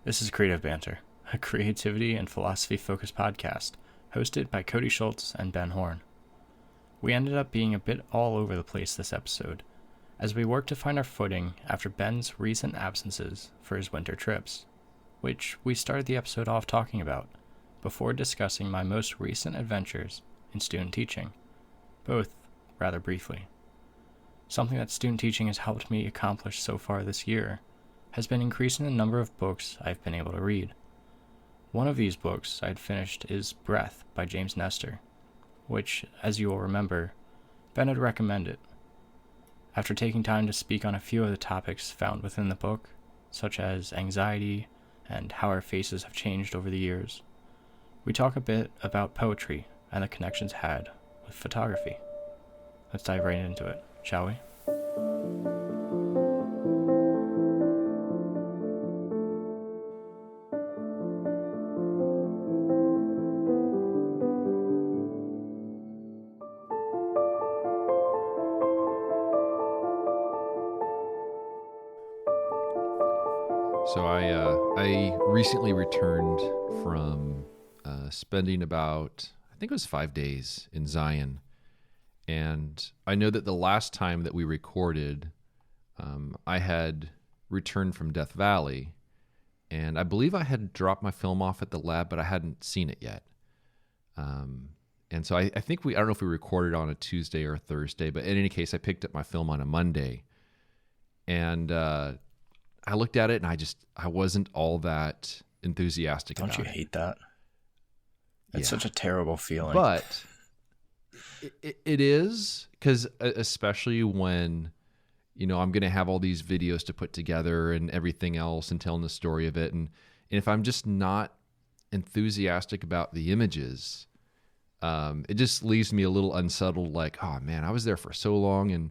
This is Creative Banter, a creativity and philosophy-focused podcast hosted by Cody Schultz and Ben Horn. We ended up being a bit all over the place this episode, as we worked to find our footing after Ben's recent absences for his winter trips, which we started the episode off talking about, before discussing my most recent adventures in student teaching, both rather briefly. Something that student teaching has helped me accomplish so far this year has been increasing the number of books I've been able to read. One of these books I had finished is Breath by James Nestor, which, as you will remember, Ben had recommended. After taking time to speak on a few of the topics found within the book, such as anxiety and how our faces have changed over the years, we talk a bit about poetry and the connections had with photography. Let's dive right into it, shall we? So I recently returned from spending about, I think it was 5 days in Zion. And I know that the last time that we recorded, I had returned from Death Valley. And I believe I had dropped my film off at the lab, but I hadn't seen it yet. And so I think I don't know if we recorded on a Tuesday or a Thursday, but in any case, I picked up my film on a Monday. And I looked at it and I wasn't all that enthusiastic about it. Don't you hate that? It's such a terrible feeling. But it is, because especially when, I'm going to have all these videos to put together and everything else and telling the story of it. And if I'm just not enthusiastic about the images, it just leaves me a little unsettled, like, oh man, I was there for so long. And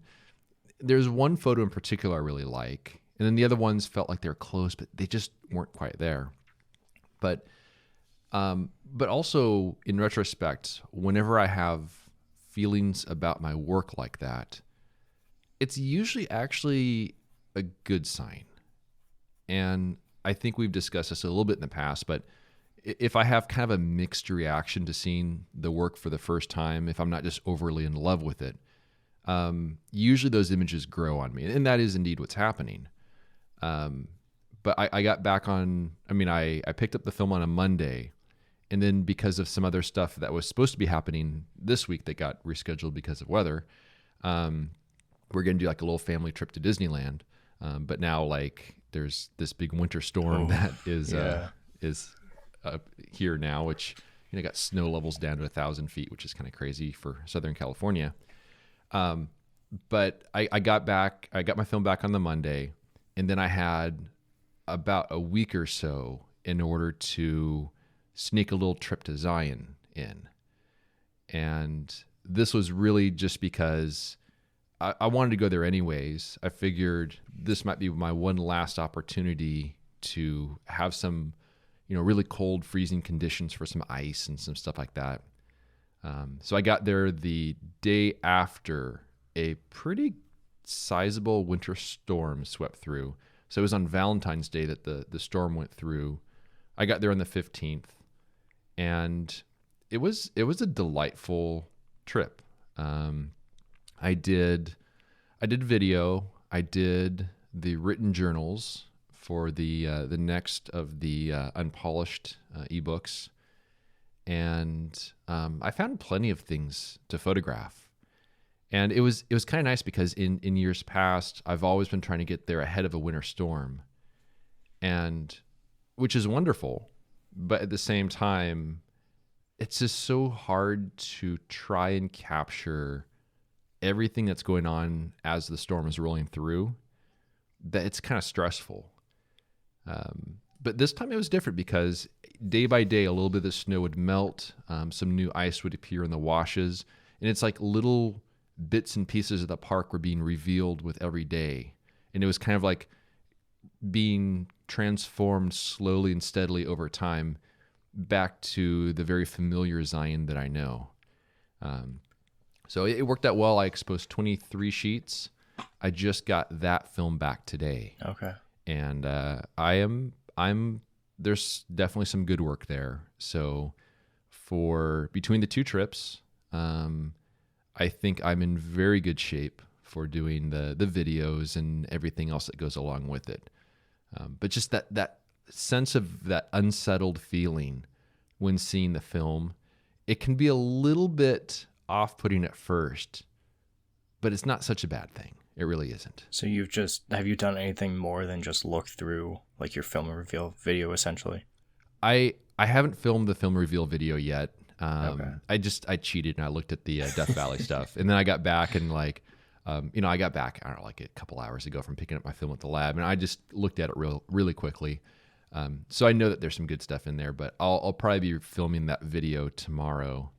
there's one photo in particular I really like. And then the other ones felt like they were close, but they just weren't quite there. But also in retrospect, whenever I have feelings about my work like that, it's usually actually a good sign. And I think we've discussed this a little bit in the past, but if I have kind of a mixed reaction to seeing the work for the first time, if I'm not just overly in love with it, usually those images grow on me. And that is indeed what's happening. But I got back on, I picked up the film on a Monday, and then because of some other stuff that was supposed to be happening this week that got rescheduled because of weather, we're going to do like a little family trip to Disneyland. But now there's this big winter storm that is here now, which, got snow levels down to 1,000 feet, which is kind of crazy for Southern California. But I got my film back on the Monday. And then I had about a week or so in order to sneak a little trip to Zion in. And this was really just because I wanted to go there anyways. I figured this might be my one last opportunity to have some, really cold, freezing conditions for some ice and some stuff like that. So I got there the day after a pretty sizable winter storm swept through. So it was on Valentine's Day that the storm went through. I got there on the 15th, and it was a delightful trip. I did video. I did the written journals for the next of the unpolished ebooks, and I found plenty of things to photograph. And it was kind of nice because in years past, I've always been trying to get there ahead of a winter storm, and which is wonderful. But at the same time, it's just so hard to try and capture everything that's going on as the storm is rolling through, that it's kind of stressful. But this time it was different because day by day, a little bit of the snow would melt, some new ice would appear in the washes, and it's like little bits and pieces of the park were being revealed with every day. And it was kind of like being transformed slowly and steadily over time back to the very familiar Zion that I know. So it worked out well. I exposed 23 sheets. I just got that film back today. Okay. And I'm there's definitely some good work there. So for between the two trips, I think I'm in very good shape for doing the videos and everything else that goes along with it. But just that sense of that unsettled feeling when seeing the film, it can be a little bit off-putting at first, but it's not such a bad thing. It really isn't. So have you done anything more than just look through like your film reveal video essentially? I haven't filmed the film reveal video yet. Okay. I cheated and I looked at the Death Valley stuff, and then I got back and like, I got back, I don't know, like a couple hours ago from picking up my film at the lab, and I just looked at it really quickly. So I know that there's some good stuff in there, but I'll probably be filming that video tomorrow,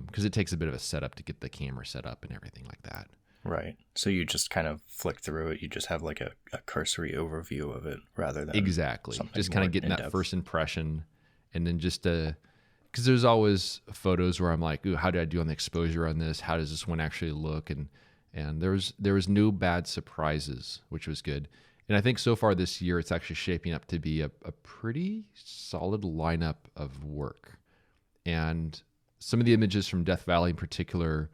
because it takes a bit of a setup to get the camera set up and everything like that. Right. So you just kind of flick through it. You just have like a cursory overview of it rather than Exactly. Just kind of getting that first impression, and then just because there's always photos where I'm like, ooh, how did I do on the exposure on this? How does this one actually look? And there was no bad surprises, which was good. And I think so far this year, it's actually shaping up to be a pretty solid lineup of work. And some of the images from Death Valley in particular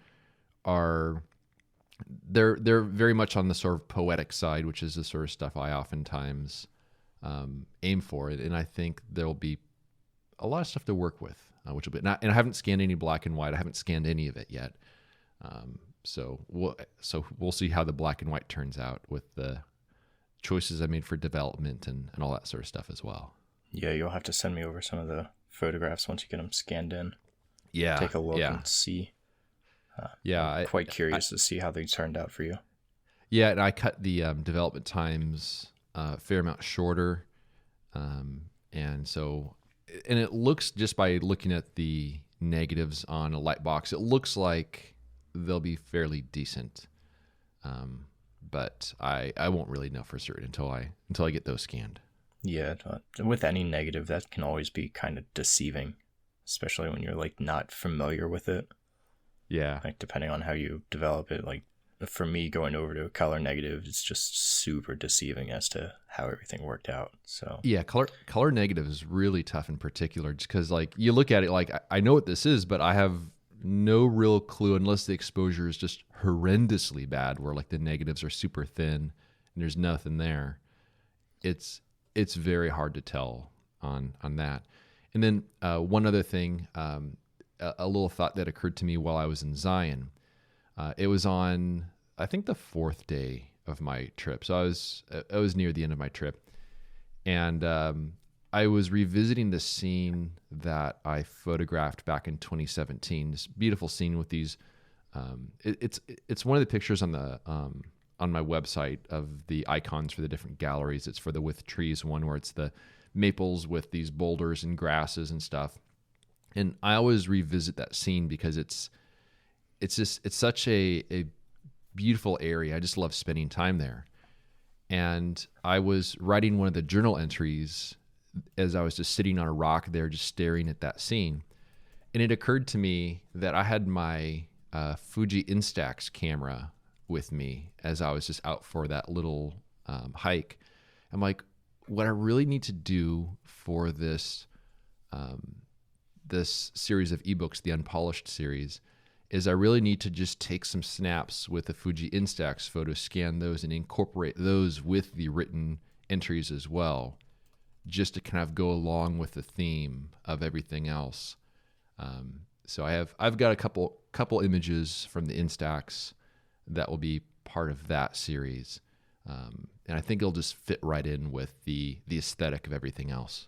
they're very much on the sort of poetic side, which is the sort of stuff I oftentimes aim for. And I think there'll be a lot of stuff to work with, which will be not. And I haven't scanned any black and white. I haven't scanned any of it yet. So we'll see how the black and white turns out with the choices I made for development and all that sort of stuff as well. Yeah, you'll have to send me over some of the photographs once you get them scanned in. Yeah, take a look and see. I'm quite curious to see how they turned out for you. Yeah, and I cut the development times a fair amount shorter, and it looks, just by looking at the negatives on a light box, it looks like they'll be fairly decent. But I won't really know for certain until I get those scanned. Yeah, with any negative, that can always be kind of deceiving, especially when you're like not familiar with it. Yeah. Like depending on how you develop it, like for me going over to a color negative, it's just super deceiving as to how everything worked out. So yeah, color negative is really tough in particular, just because like you look at it like I know what this is, but I have no real clue unless the exposure is just horrendously bad, where like the negatives are super thin and there's nothing there. It's very hard to tell on that. And then one other thing, a little thought that occurred to me while I was in Zion. It was on, I think, the 4th day of my trip. So I was near the end of my trip, and I was revisiting the scene that I photographed back in 2017. This beautiful scene with these. It's one of the pictures on the on my website of the icons for the different galleries. It's for the With Trees one, where it's the maples with these boulders and grasses and stuff. And I always revisit that scene because it's such a beautiful area. I just love spending time there. And I was writing one of the journal entries as I was just sitting on a rock there, just staring at that scene. And it occurred to me that I had my Fuji Instax camera with me as I was just out for that little hike. I'm like, what I really need to do for this series of ebooks, the Unpolished series, is I really need to just take some snaps with the Fuji Instax photo, scan those, and incorporate those with the written entries as well, just to kind of go along with the theme of everything else. So I've got a couple images from the Instax that will be part of that series, and I think it'll just fit right in with the aesthetic of everything else.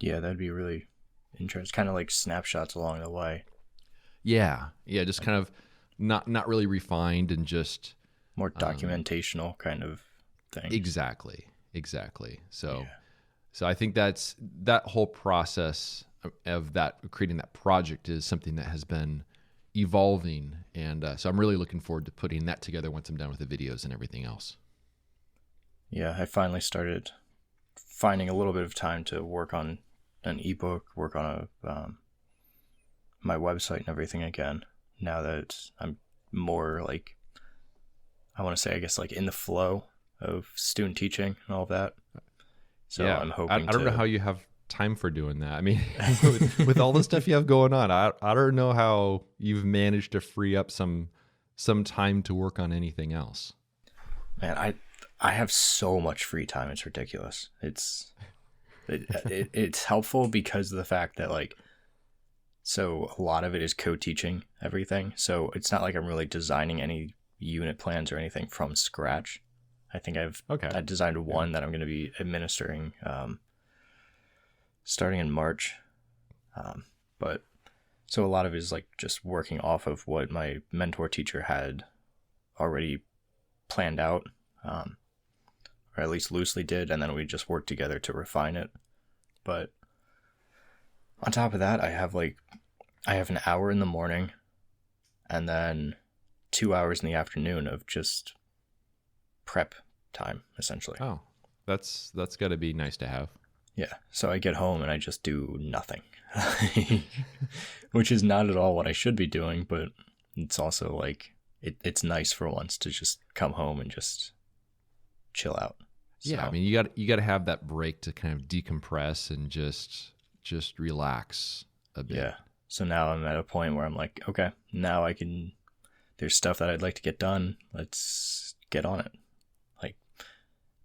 Yeah, that'd be really interesting. Kind of like snapshots along the way. Yeah, just kind of not really refined and just more documentational kind of thing. Exactly. So I think that whole process of that, creating that project, is something that has been evolving, and so I'm really looking forward to putting that together once I'm done with the videos and everything else. Yeah, I finally started finding a little bit of time to work on an ebook, work on my website and everything again, now that I'm more like, I want to say, I guess, like in the flow of student teaching and all of that. So Yeah. I'm I hoping don't know to. how you have time for doing that. I mean, with all the stuff you have going on, I don't know how you've managed to free up some time to work on anything else. Man, I have so much free time. It's ridiculous. It's helpful because of the fact that like, so a lot of it is co-teaching everything. So it's not like I'm really designing any unit plans or anything from scratch. I think I designed one that I'm going to be administering starting in March. But so a lot of it is like just working off of what my mentor teacher had already planned out, or at least loosely did, and then we just worked together to refine it. But on top of that, I have an hour in the morning and then 2 hours in the afternoon of just prep time, essentially. Oh, that's got to be nice to have. Yeah. So I get home and I just do nothing, which is not at all what I should be doing, but it's also like, it's nice for once to just come home and just chill out. Yeah, So, I mean, you got to have that break to kind of decompress and just relax a bit. yeah. So now I'm at a point where I'm like, okay, now there's stuff that I'd like to get done. Let's get on it. Like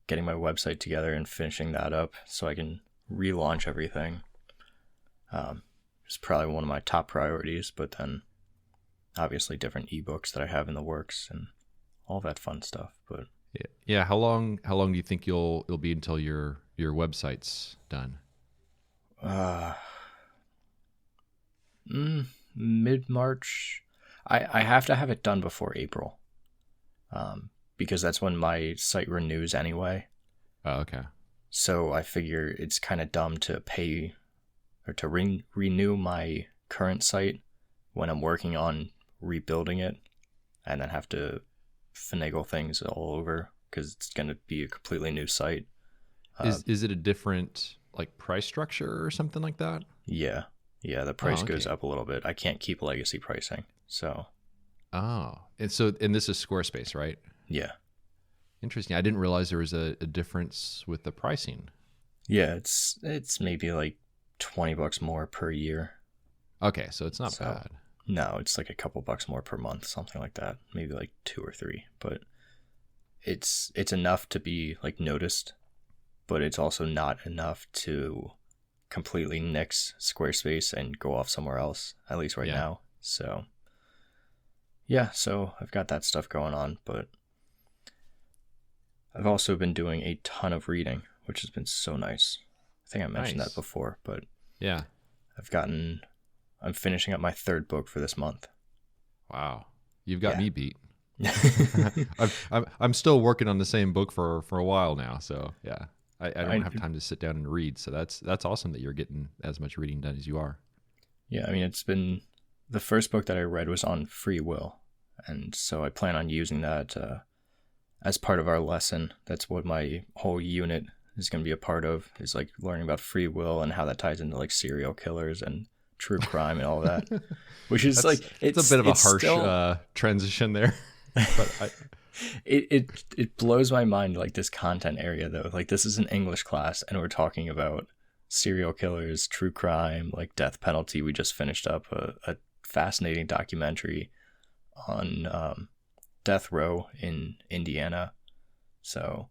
getting my website together and finishing that up so I can relaunch everything. It's probably one of my top priorities, but then obviously different ebooks that I have in the works and all that fun stuff. But yeah. How long do you think you'll be until your website's done? Mid-March. I have to have it done before April, because that's when my site renews anyway. Oh, okay. So I figure it's kind of dumb to pay or to renew my current site when I'm working on rebuilding it and then have to finagle things all over because it's going to be a completely new site. Is it a different like price structure or something like that? Yeah. Yeah, the price okay. goes up a little bit. I can't keep legacy pricing. So, and this is Squarespace, right? yeah. Interesting. I didn't realize there was a difference with the pricing. Yeah, it's maybe like $20 more per year. Okay, so it's not bad. No, it's like a couple bucks more per month, something like that. Maybe like 2 or 3, but it's enough to be like noticed, but it's also not enough to completely nix Squarespace and go off somewhere else, at least right now. So yeah, so I've got that stuff going on, but I've also been doing a ton of reading, which has been so nice. I think I mentioned that before, but yeah, I'm finishing up my 3rd book for this month. Wow. You've got me beat. I'm still working on the same book for a while now. So yeah, I don't have time to sit down and read. So that's awesome that you're getting as much reading done as you are. Yeah. I mean, it's been the first book that I read was on free will. And so I plan on using that as part of our lesson. That's what my whole unit is going to be a part of, is like learning about free will and how that ties into like serial killers and true crime and all that, which is it's a bit of a harsh transition there. But it blows my mind, like this content area though. Like this is an English class and we're talking about serial killers, true crime, like death penalty. We just finished up a fascinating documentary on death row in Indiana. So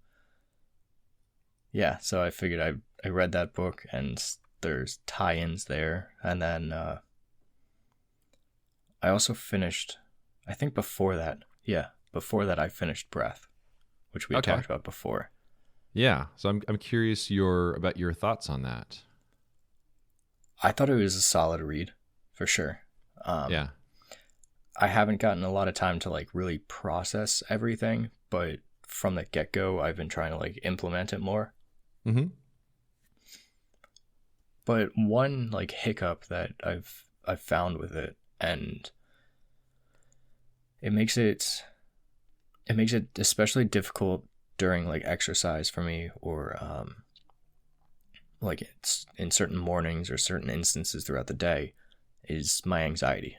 yeah, so I figured I read that book and there's tie-ins there. And then I also finished, I think before that I finished Breath, which we talked about before. Yeah, so I'm curious about your thoughts on that. I thought it was a solid read, for sure. Yeah. I haven't gotten a lot of time to like really process everything, but from the get-go, I've been trying to like implement it more. Mm-hmm. But one like hiccup that I've found with it, and it makes it especially difficult during like exercise for me, or like it's in certain mornings or certain instances throughout the day, is my anxiety.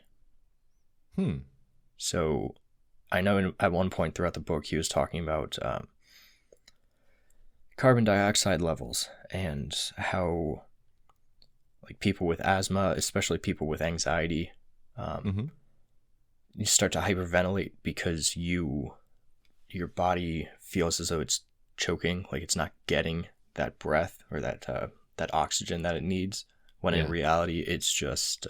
So I know at one point throughout the book he was talking about carbon dioxide levels and how like people with asthma, especially people with anxiety, Mm-hmm. you start to hyperventilate because your body feels as though it's choking, like it's not getting that breath or that oxygen that it needs. When in Yeah. reality, it's just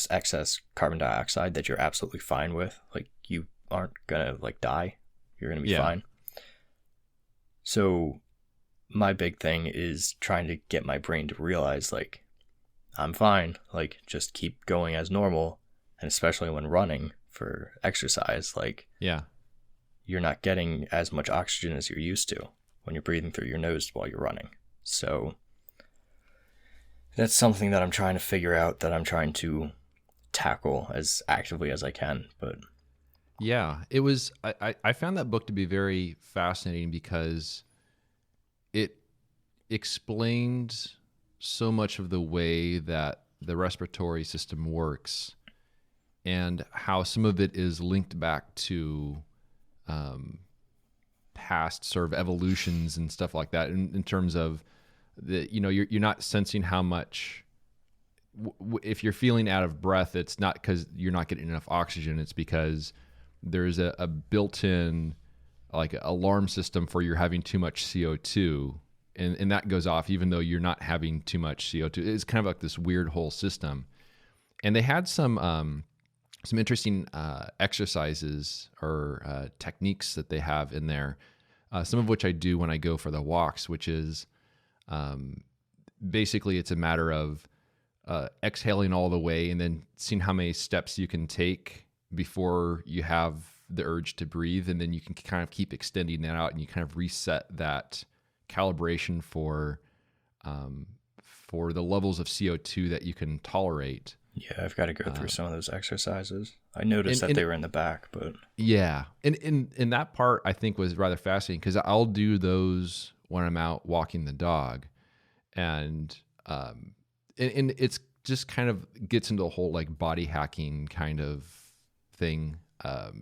excess carbon dioxide that you're absolutely fine with. Like you aren't gonna like die. You're gonna be Yeah. fine. So my big thing is trying to get my brain to realize like I'm fine. Like just keep going as normal. And especially when running for exercise, like Yeah. you're not getting as much oxygen as you're used to when you're breathing through your nose while you're running. So that's something that I'm trying to figure out, that I'm trying to tackle as actively as I can. But Yeah. It was, I found that book to be very fascinating because it explained so much of the way that the respiratory system works and how some of it is linked back to past sort of evolutions and stuff like that in terms of the, you're not sensing how much if you're feeling out of breath, it's not because you're not getting enough oxygen. It's because there's a built-in like alarm system for you're having too much CO2, and that goes off even though you're not having too much CO2. It's kind of like this weird whole system. And they had some interesting exercises or techniques that they have in there. Some of which I do when I go for the walks, which is basically it's a matter of exhaling all the way and then seeing how many steps you can take before you have the urge to breathe, and then you can kind of keep extending that out, and you kind of reset that calibration for the levels of CO2 that you can tolerate. yeah, I've got to go through some of those exercises. I noticed that they were in the back, but yeah, and that part I think was rather fascinating because I'll do those when I'm out walking the dog, and it's just kind of gets into a whole like body hacking kind of thing.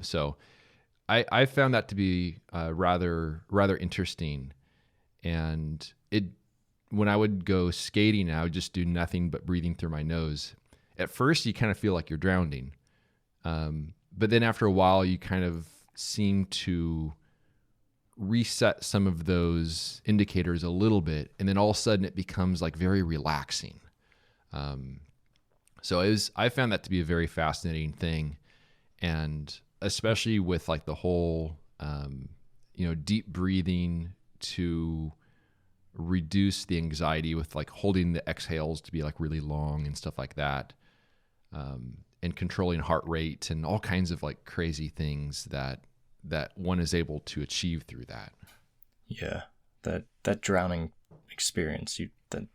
So I found that to be rather interesting, and when I would go skating, I would just do nothing but breathing through my nose. At first, you kind of feel like you're drowning, but then after a while, you kind of seem to reset some of those indicators a little bit, and then all of a sudden, it becomes like very relaxing. So I found that to be a very fascinating thing, and especially with like the whole, deep breathing to reduce the anxiety with like holding the exhales to be like really long and stuff like that, and controlling heart rate and all kinds of like crazy things that one is able to achieve through that. Yeah, that drowning experience, that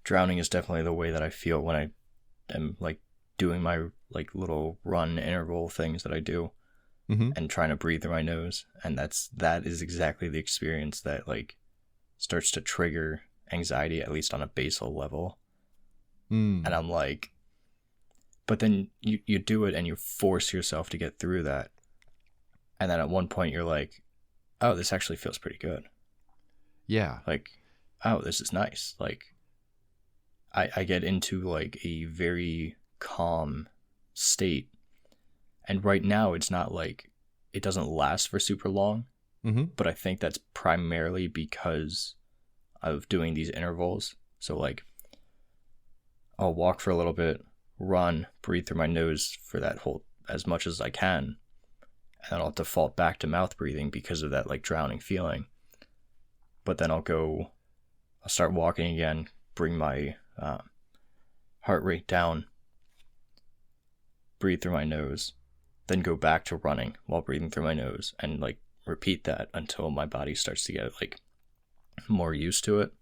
drowning is definitely the way that I feel when I am like doing my like little run interval things that I do, and trying to breathe through my nose, and that is exactly the experience that like starts to trigger anxiety, at least on a basal level. And I'm like, but then you do it and you force yourself to get through that, and then at one point you're like, oh, this actually feels pretty good. Yeah. Like, oh, this is nice. Like I get into like a very calm state, and right now it's not like it doesn't last for super long, but I think that's primarily because of doing these intervals. So like I'll walk for a little bit, run, breathe through my nose for that whole as much as I can, and then I'll default back to mouth breathing because of that like drowning feeling. But then I'll start walking again, bring my heart rate down, breathe through my nose, then go back to running while breathing through my nose, and like repeat that until my body starts to get like more used to it.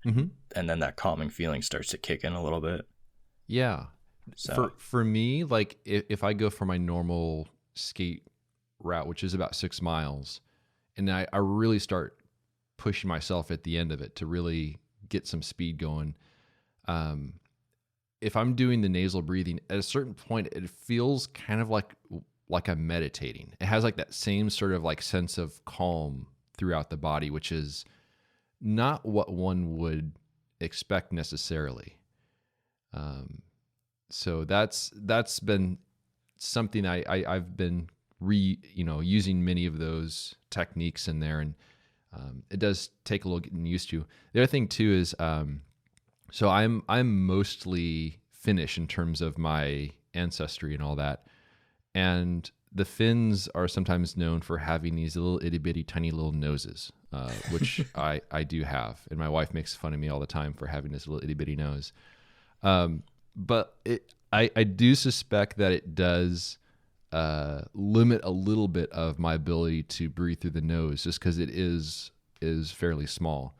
And then that calming feeling starts to kick in a little bit. Yeah. So For me, like if I go for my normal skate route, which is about 6 miles, and I really start pushing myself at the end of it to really get some speed going. If I'm doing the nasal breathing, at a certain point, it feels kind of like I'm meditating. It has like that same sort of like sense of calm throughout the body, which is not what one would expect necessarily. So that's been something I've been using many of those techniques in there, and it does take a little getting used to. The other thing too is, so I'm mostly Finnish in terms of my ancestry and all that, and the Finns are sometimes known for having these little itty bitty tiny little noses, which I do have, and my wife makes fun of me all the time for having this little itty bitty nose. But I do suspect that it does limit a little bit of my ability to breathe through the nose, just because it is fairly small.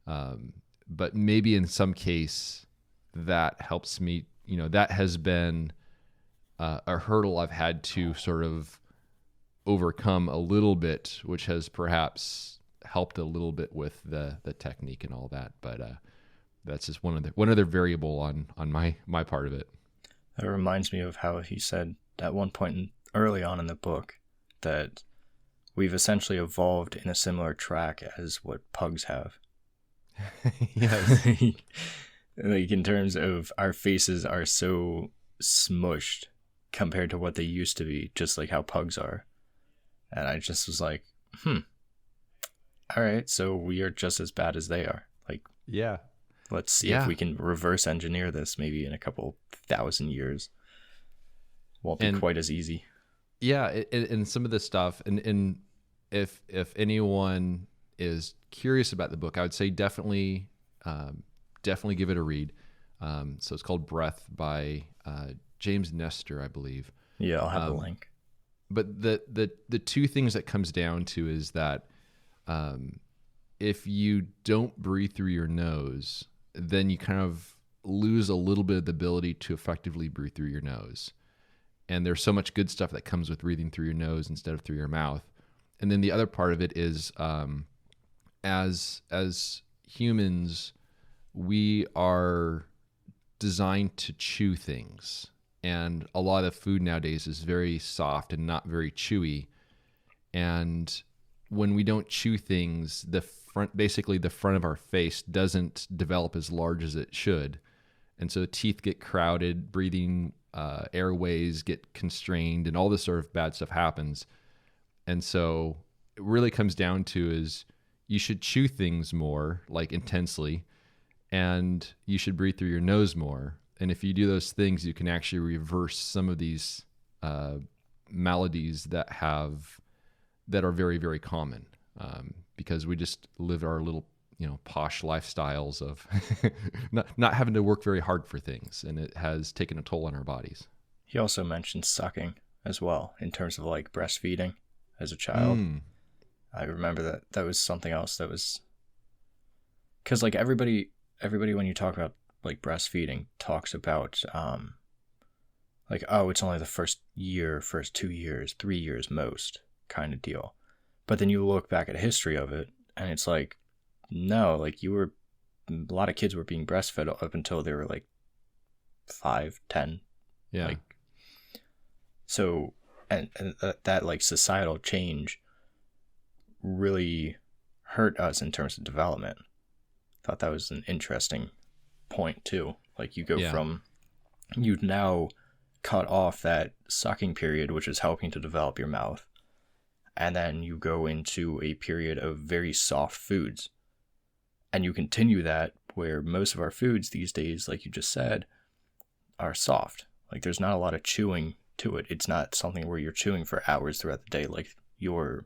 But maybe in some case that helps me. That has been a hurdle I've had to sort of overcome a little bit, which has perhaps helped a little bit with the technique and all that. But that's just one other variable on my part of it. That reminds me of how he said at one point early on in the book that we've essentially evolved in a similar track as what pugs have. Yes. Like in terms of our faces are so smushed compared to what they used to be, just like how pugs are. And I just was like, all right, so we are just as bad as they are. Like, yeah. Let's see if we can reverse engineer this maybe in a couple 1,000 years. Won't be quite as easy. Yeah, and some of this stuff, and if anyone is curious about the book, I would say definitely give it a read. So it's called Breath by James Nestor, I believe. Yeah, I'll have the link. But the two things that comes down to is that if you don't breathe through your nose, then you kind of lose a little bit of the ability to effectively breathe through your nose. And there's so much good stuff that comes with breathing through your nose instead of through your mouth. And then the other part of it is, as humans, we are designed to chew things. And a lot of food nowadays is very soft and not very chewy. And when we don't chew things, the front of our face doesn't develop as large as it should. And so the teeth get crowded, breathing airways get constrained, and all this sort of bad stuff happens. And so it really comes down to is you should chew things more, like intensely, and you should breathe through your nose more. And if you do those things, you can actually reverse some of these maladies that are very, very common, because we just live our little, posh lifestyles of not having to work very hard for things, and it has taken a toll on our bodies. He also mentioned sucking as well in terms of like breastfeeding as a child. I remember that was something else that was, because like everybody when you talk about like breastfeeding talks about like, oh, it's only the first 2 years, 3 years most kind of deal. But then you look back at history of it and it's like, no, like a lot of kids were being breastfed up until they were like 5, 10. Yeah. Like, so, and that like societal change really hurt us in terms of development. Thought that was an interesting point too. Like you go from, you've now cut off that sucking period, which is helping to develop your mouth. And then you go into a period of very soft foods. And you continue that where most of our foods these days, like you just said, are soft. Like there's not a lot of chewing to it. It's not something where you're chewing for hours throughout the day like your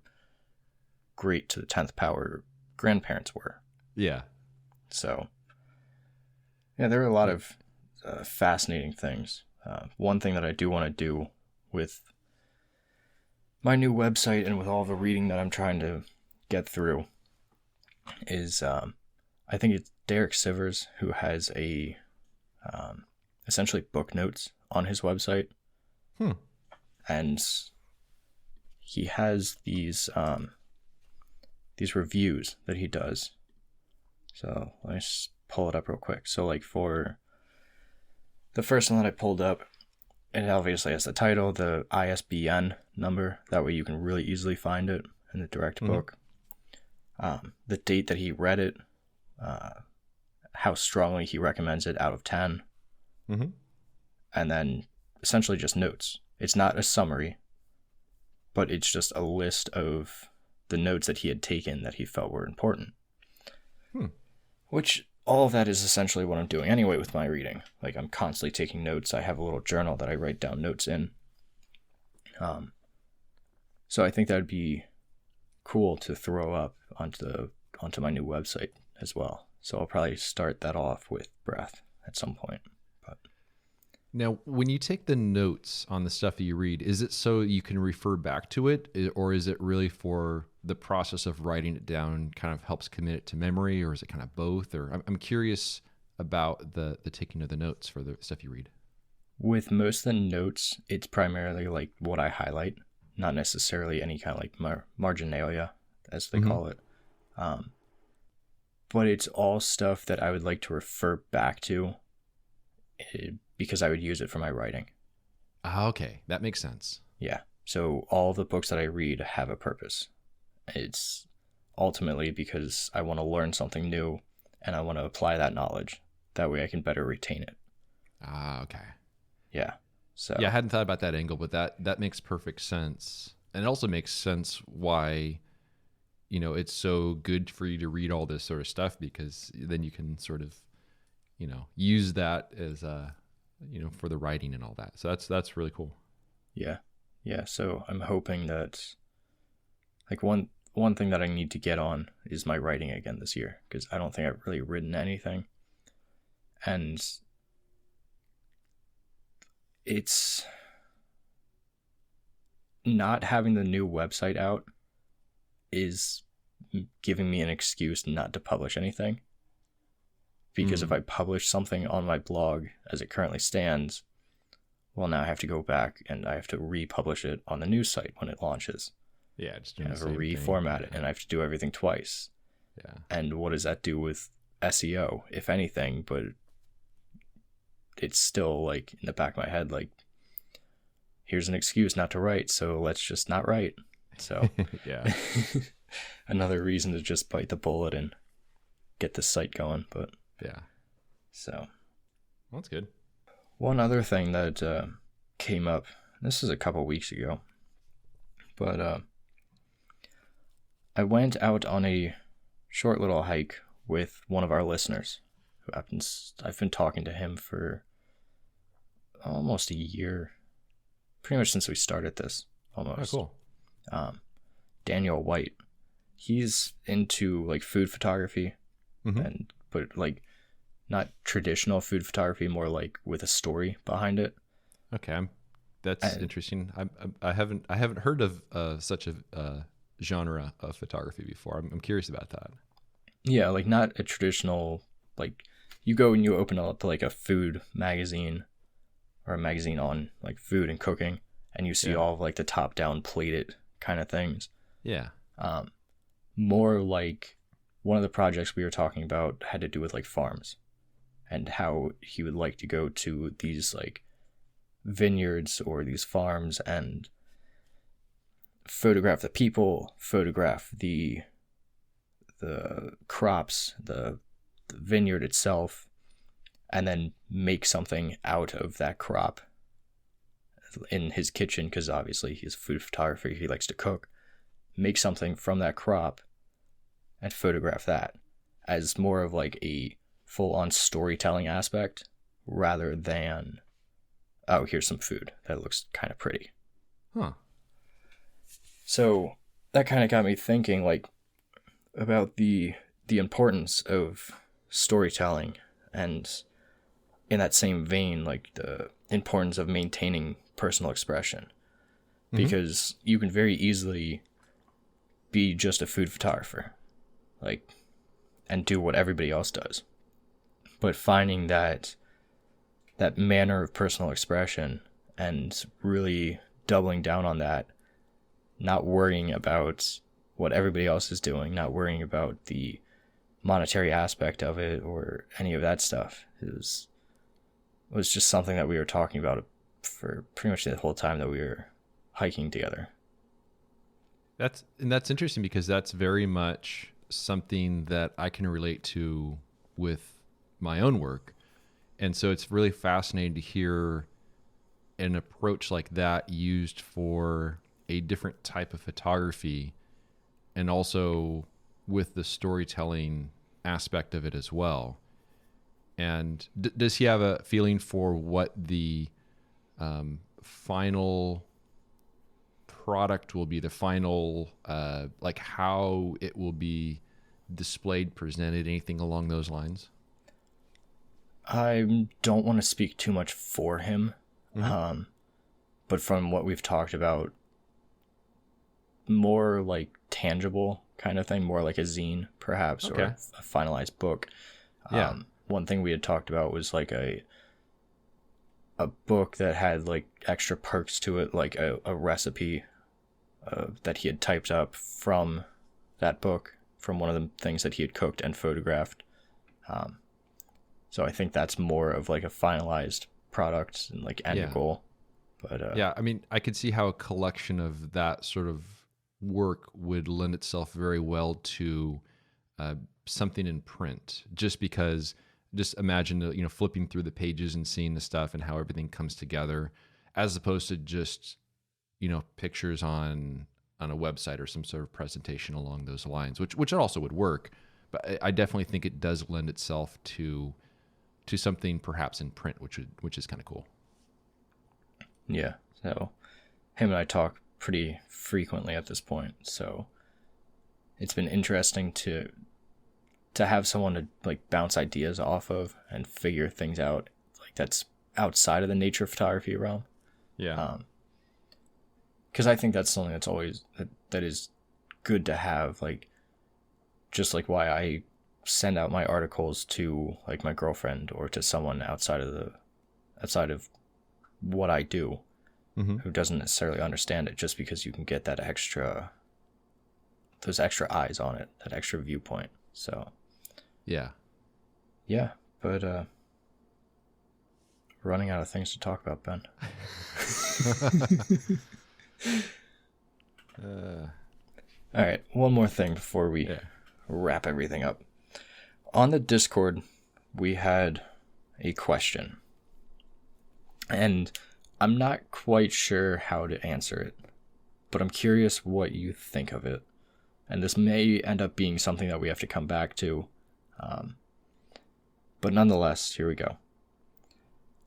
great to the 10th power grandparents were. Yeah. So, yeah, there are a lot of fascinating things. One thing that I do want to do with my new website and with all the reading that I'm trying to get through is I think it's Derek Sivers who has essentially book notes on his website. And he has these reviews that he does. So let me just pull it up real quick. So like for the first one that I pulled up, it obviously has the title, the ISBN number. That way you can really easily find it in the direct book. the date that he read it, uh, how strongly he recommends it out of 10, Mm-hmm. and then essentially just notes. It's not a summary, but it's just a list of the notes that he had taken that he felt were important. Which, all of that is essentially what I'm doing anyway with my reading. Like, I'm constantly taking notes. I have a little journal that I write down notes in. So I think that would be cool to throw up onto my new website as well. So I'll probably start that off with breath at some point. But Now, when you take the notes on the stuff that you read, is it so you can refer back to it, or is it really for the process of writing it down kind of helps commit it to memory, or is it kind of both? Or I'm curious about the taking of the notes for the stuff you read. with most of the notes, it's primarily like what I highlight, not necessarily any kind of like marginalia, as they call it. But it's all stuff that I would like to refer back to because I would use it for my writing. Ah, okay, that makes sense. Yeah. So all the books that I read have a purpose. It's ultimately because I want to learn something new and I want to apply that knowledge. That way I can better retain it. Ah, okay. Yeah. So Yeah, I hadn't thought about that angle, but that makes perfect sense. And it also makes sense why, it's so good for you to read all this sort of stuff, because then you can sort of, use that as for the writing and all that. So that's really cool. Yeah. Yeah. So I'm hoping that like one thing that I need to get on is my writing again this year, because I don't think I've really written anything. And it's not having the new website out is giving me an excuse not to publish anything. Because if I publish something on my blog as it currently stands, well, now I have to go back and I have to republish it on the news site when it launches. Yeah, just I doing have the to same reformat thing. it, and I have to do everything twice. Yeah. And what does that do with SEO, if anything? But it's still like in the back of my head, like, here's an excuse not to write, so let's just not write. So Yeah. another reason to just bite the bullet and get the site going. But Yeah. so Well, that's good. one other thing that came up, this is a couple weeks ago, but I went out on a short little hike with one of our listeners who happens, I've been talking to him for almost a year, pretty much since we started this, almost. Oh, cool. Daniel White. He's into like food photography, and but like not traditional food photography, more like with a story behind it. Okay, that's interesting. I haven't heard of such a genre of photography before. I'm curious about that. Yeah, like not a traditional, like you go and you open up like a food magazine or a magazine on like food and cooking, and you see all of like the top down plated kind of things. Yeah. More like one of the projects we were talking about had to do with like farms and how he would like to go to these like vineyards or these farms and photograph the people, photograph the crops, the vineyard itself, and then make something out of that crop in his kitchen, because obviously he's a food photographer, he likes to cook. Make something from that crop and photograph that as more of like a full-on storytelling aspect rather than, oh, here's some food that looks kind of pretty. Huh. So that kind of got me thinking like about the importance of storytelling, and in that same vein, like the importance of maintaining personal expression, because you can very easily be just a food photographer, like, and do what everybody else does. But finding that manner of personal expression and really doubling down on that, not worrying about what everybody else is doing, not worrying about the monetary aspect of it or any of that stuff, was just something that we were talking about for pretty much the whole time that we were hiking together. That's interesting, because that's very much something that I can relate to with my own work. And so it's really fascinating to hear an approach like that used for a different type of photography, and also with the storytelling aspect of it as well. And does he have a feeling for what the final product will be, the final, like how it will be displayed, presented, anything along those lines? I don't want to speak too much for him, but from what we've talked about, more like tangible kind of thing, more like a zine perhaps, or a finalized book. Yeah. One thing we had talked about was like a book that had like extra perks to it, like a recipe that he had typed up from that book, from one of the things that he had cooked and photographed. So I think that's more of like a finalized product and like end goal. But yeah, I mean, I could see how a collection of that sort of work would lend itself very well to something in print, just because, just imagine, flipping through the pages and seeing the stuff and how everything comes together, as opposed to just, pictures on a website or some sort of presentation along those lines, which also would work. But I definitely think it does lend itself to something perhaps in print, which is kind of cool. Yeah. So him and I talk pretty frequently at this point. So it's been interesting to have someone to like bounce ideas off of and figure things out, like that's outside of the nature photography realm. Yeah. Because I think that's something that's always that is good to have, like just like why I send out my articles to like my girlfriend or to someone outside of what I do, who doesn't necessarily understand it, just because you can get those extra eyes on it, that extra viewpoint. So yeah, but running out of things to talk about, Ben. All right, one more thing before we wrap everything up. On the Discord, we had a question, and I'm not quite sure how to answer it, but I'm curious what you think of it. And this may end up being something that we have to come back to. But nonetheless, here we go.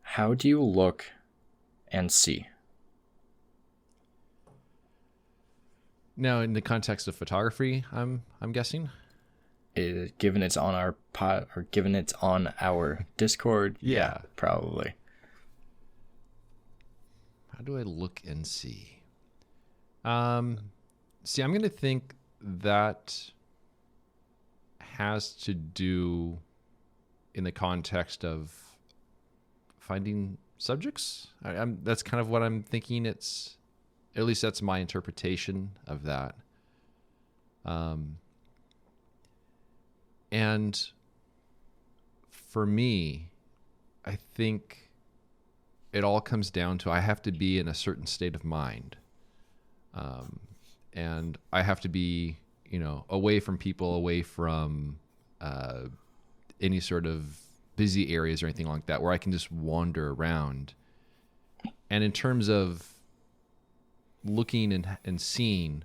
How do you look and see? Now, in the context of photography, I'm guessing. Given it's on our given it's on our Discord, yeah, probably. How do I look and see? See, I'm going to think that has to do in the context of finding subjects. That's kind of what I'm thinking. At least that's my interpretation of that. And for me, I think it all comes down to I have to be in a certain state of mind. And I have to be, away from people, away from any sort of busy areas or anything like that, where I can just wander around. And in terms of looking and seeing,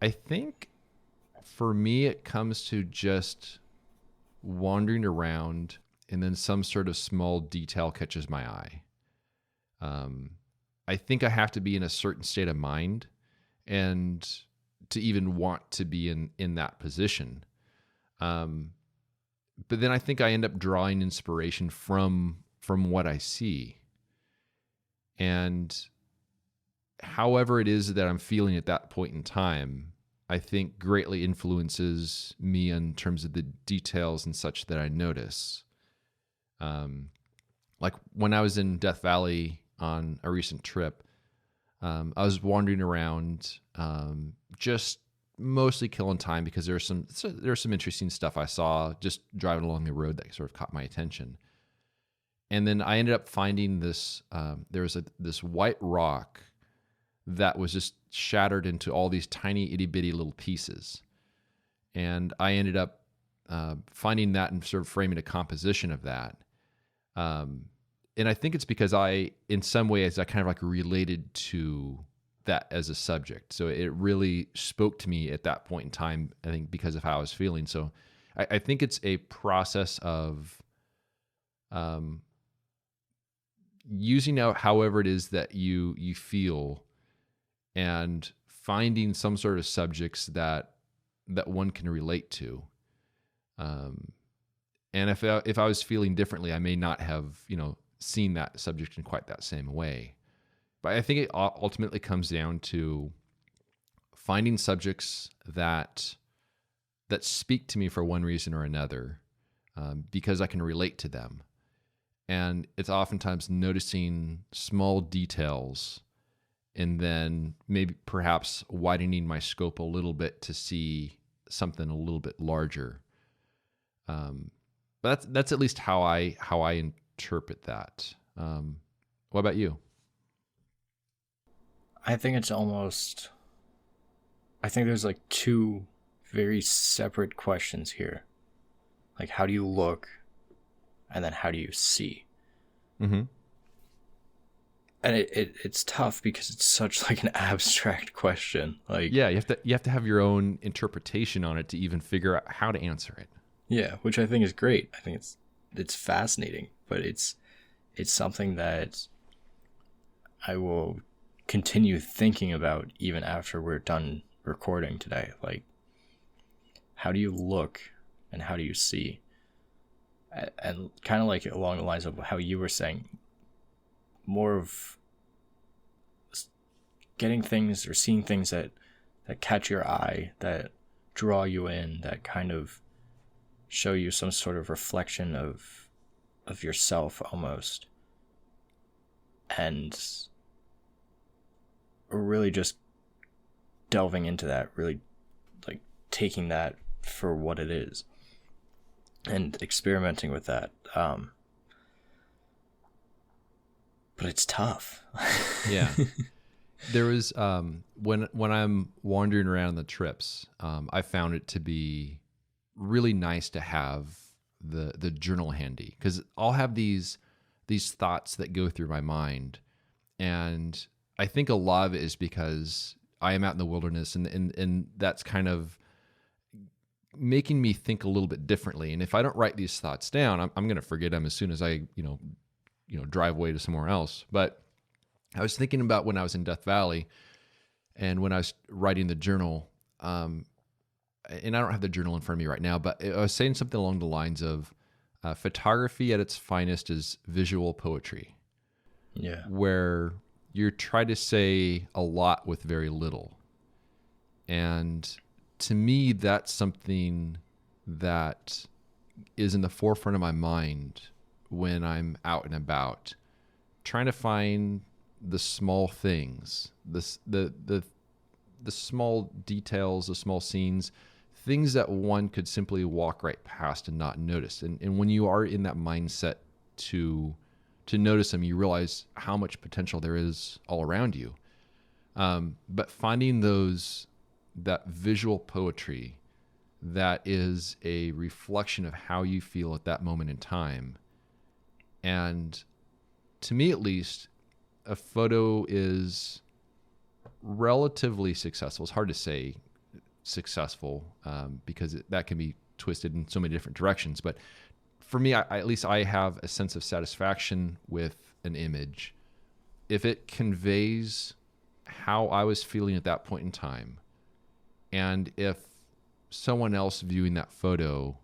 I think for me it comes to just wandering around, and then some sort of small detail catches my eye. I think I have to be in a certain state of mind and to even want to be in that position. But then I think I end up drawing inspiration from what I see. And however it is that I'm feeling at that point in time, I think greatly influences me in terms of the details and such that I notice. Like when I was in Death Valley on a recent trip, I was wandering around, just mostly killing time because there's some interesting stuff I saw just driving along the road that sort of caught my attention. And then I ended up finding this. There was this white rock that was just shattered into all these tiny itty bitty little pieces. And I ended up finding that and sort of framing a composition of that. And I think it's because in some ways, I kind of like related to that as a subject. So it really spoke to me at that point in time, I think, because of how I was feeling. So I think it's a process of using out however it is that you feel and finding some sort of subjects that one can relate to. And if I was feeling differently, I may not have, seen that subject in quite that same way. But I think it ultimately comes down to finding subjects that speak to me for one reason or another, because I can relate to them. And it's oftentimes noticing small details and then maybe perhaps widening my scope a little bit to see something a little bit larger. But that's at least how I interpret that. What about you? I think there's like two very separate questions here. Like, how do you look? And then how do you see? Mm-hmm. And it's tough because it's such like an abstract question. Like, yeah, you have to have your own interpretation on it to even figure out how to answer it. Yeah, which I think is great. I think it's fascinating, but it's something that I will continue thinking about even after we're done recording today. Like, how do you look and how do you see? And kind of like along the lines of how you were saying, more of getting things or seeing things that catch your eye, that draw you in, that kind of show you some sort of reflection of yourself almost. And really just delving into that, really like taking that for what it is and experimenting with that. But it's tough. Yeah. There was when I'm wandering around the trips, I found it to be really nice to have the journal handy, because I'll have these thoughts that go through my mind, and I think a lot of it is because I am out in the wilderness, and that's kind of making me think a little bit differently. And if I don't write these thoughts down, I'm going to forget them as soon as I drive away to somewhere else. But I was thinking about when I was in Death Valley and when I was writing the journal, and I don't have the journal in front of me right now, but I was saying something along the lines of photography at its finest is visual poetry. Yeah. Where you're trying to say a lot with very little. And to me, that's something that is in the forefront of my mind when I'm out and about, trying to find the small things, the small details, the small scenes, things that one could simply walk right past and not notice. And when you are in that mindset to notice them, you realize how much potential there is all around you. But finding that visual poetry that is a reflection of how you feel at that moment in time. And to me, at least, a photo is relatively successful. It's hard to say successful because that can be twisted in so many different directions. But for me, at least I have a sense of satisfaction with an image if it conveys how I was feeling at that point in time. And if someone else viewing that photo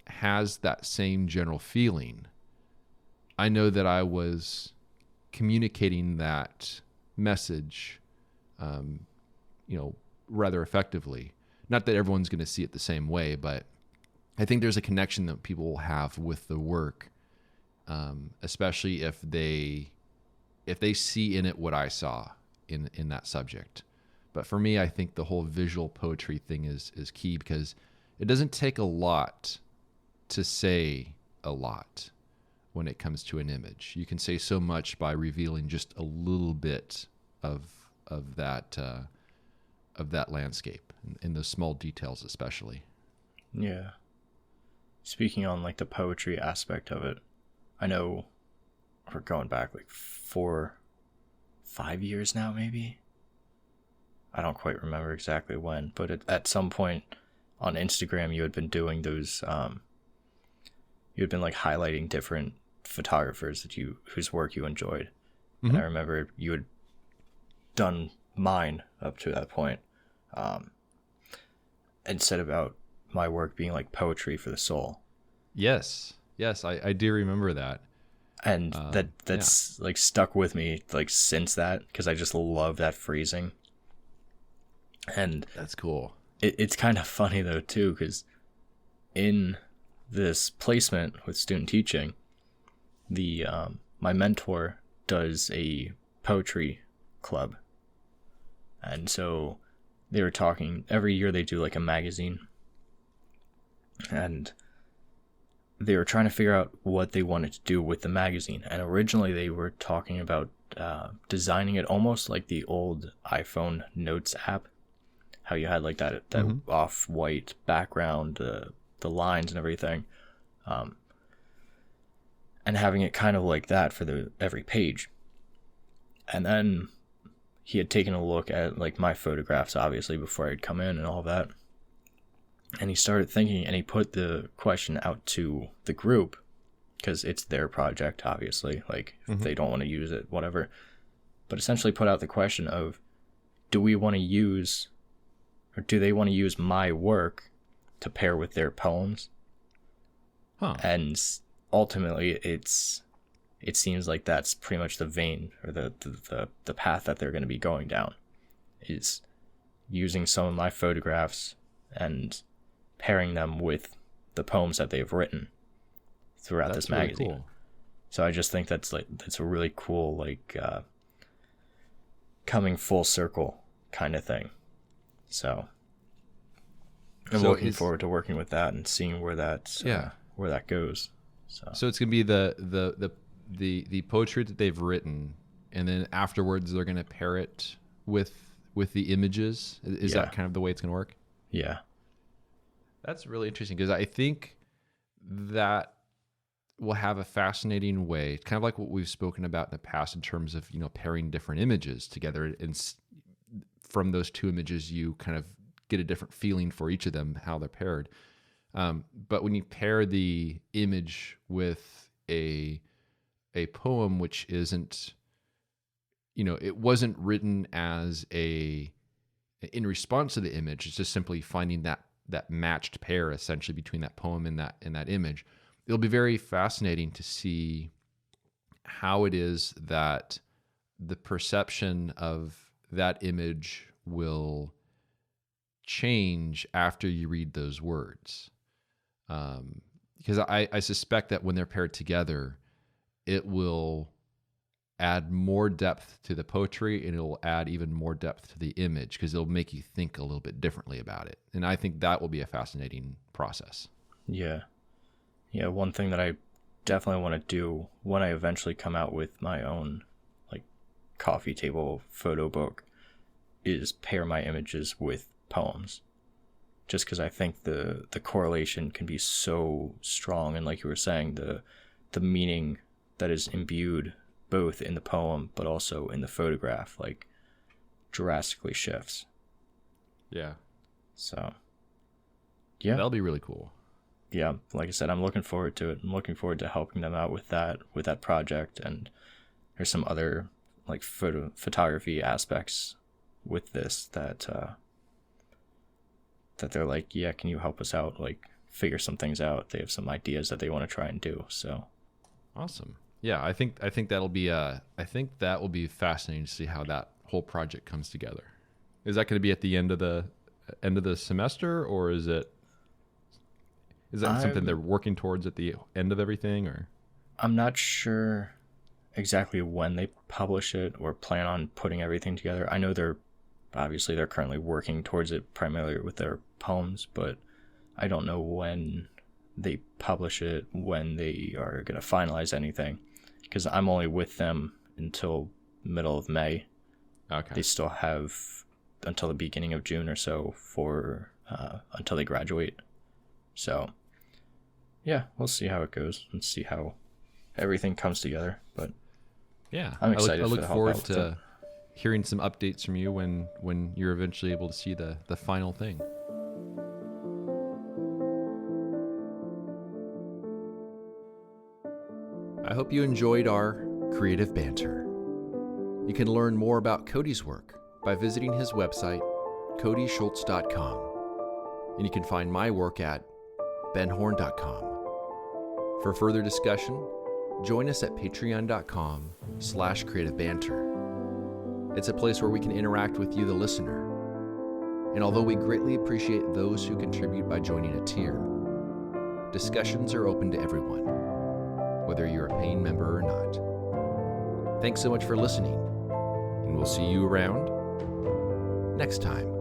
has that same general feeling, I know that I was communicating that message, rather effectively. Not that everyone's going to see it the same way, but I think there's a connection that people will have with the work, especially if they see in it what I saw in that subject. But for me, I think the whole visual poetry thing is key, because it doesn't take a lot to say a lot when it comes to an image. You can say so much by revealing just a little bit of that landscape, in those small details especially. Yeah. Speaking on like the poetry aspect of it, I know we're going back like 5 years now, maybe. I don't quite remember exactly when, but at some point on Instagram, you had been doing those. You had been like highlighting different photographers whose work you enjoyed, and I remember you had done mine up to that point, and said about my work being like poetry for the soul. Yes, I do remember that. And that's like stuck with me like since that, because I just love that phrasing. And that's cool. It's kind of funny though too, because in this placement with student teaching, the my mentor does a poetry club, and so they were talking every year. They do like a magazine, and they were trying to figure out what they wanted to do with the magazine. And originally they were talking about designing it almost like the old iPhone Notes app, how you had like that off-white background, the lines and everything, and having it kind of like that for every page. And then he had taken a look at like my photographs, obviously, before I'd come in and all that. And he started thinking, and he put the question out to the group, because it's their project, obviously. Like, if they don't want to use it, whatever. But essentially put out the question of, do we want to use, or do they want to use my work to pair with their poems? And ultimately, it seems like that's pretty much the vein, or the path that they're going to be going down, is using some of my photographs and pairing them with the poems that they've written throughout this magazine. Really cool. So I just think that's a really cool, like, coming full circle kind of thing. So I'm looking forward to working with that and seeing where that goes. So it's gonna be the poetry that they've written, and then afterwards they're gonna pair it with the images. Is that kind of the way it's gonna work? Yeah. That's really interesting, because I think that will have a fascinating way, kind of like what we've spoken about in the past in terms of, pairing different images together. And from those two images, you kind of get a different feeling for each of them, how they're paired. But when you pair the image with a poem, which isn't, it wasn't written as in response to the image, it's just simply finding that matched pair essentially between that poem and that image. It'll be very fascinating to see how it is that the perception of that image will change after you read those words. Because I suspect that when they're paired together, it will add more depth to the poetry, and it'll add even more depth to the image, because it'll make you think a little bit differently about it. And I think that will be a fascinating process. Yeah. One thing that I definitely want to do when I eventually come out with my own like coffee table photo book is pair my images with poems, just because I think the correlation can be so strong, and like you were saying, the meaning that is imbued both in the poem but also in the photograph like drastically shifts. Yeah. So yeah, that'll be really cool. Yeah, like I said, I'm looking forward to it. I'm looking forward to helping them out with that project. And there's some other like photography aspects with this that they're like, yeah, can you help us out, like figure some things out? They have some ideas that they want to try and do. So awesome. Yeah, I think that'll be that will be fascinating to see how that whole project comes together. Is that going to be at the end of the semester, or is that something they're working towards at the end of everything? Or I'm not sure exactly when they publish it or plan on putting everything together. I know they're currently working towards it primarily with their poems, but I don't know when they publish it, when they are going to finalize anything, because I'm only with them until middle of May. Okay. They still have until the beginning of June or so for until they graduate. So, yeah, we'll see how it goes and see how everything comes together. But yeah, I'm excited. I look for forward to hearing some updates from you when you're eventually able to see the final thing. I hope you enjoyed our creative banter. You can learn more about Cody's work by visiting his website, codyschultz.com. And you can find my work at benhorn.com. For further discussion, join us at patreon.com/creativebanter. It's a place where we can interact with you, the listener. And although we greatly appreciate those who contribute by joining a tier, discussions are open to everyone, whether you're a paying member or not. Thanks so much for listening, and we'll see you around next time.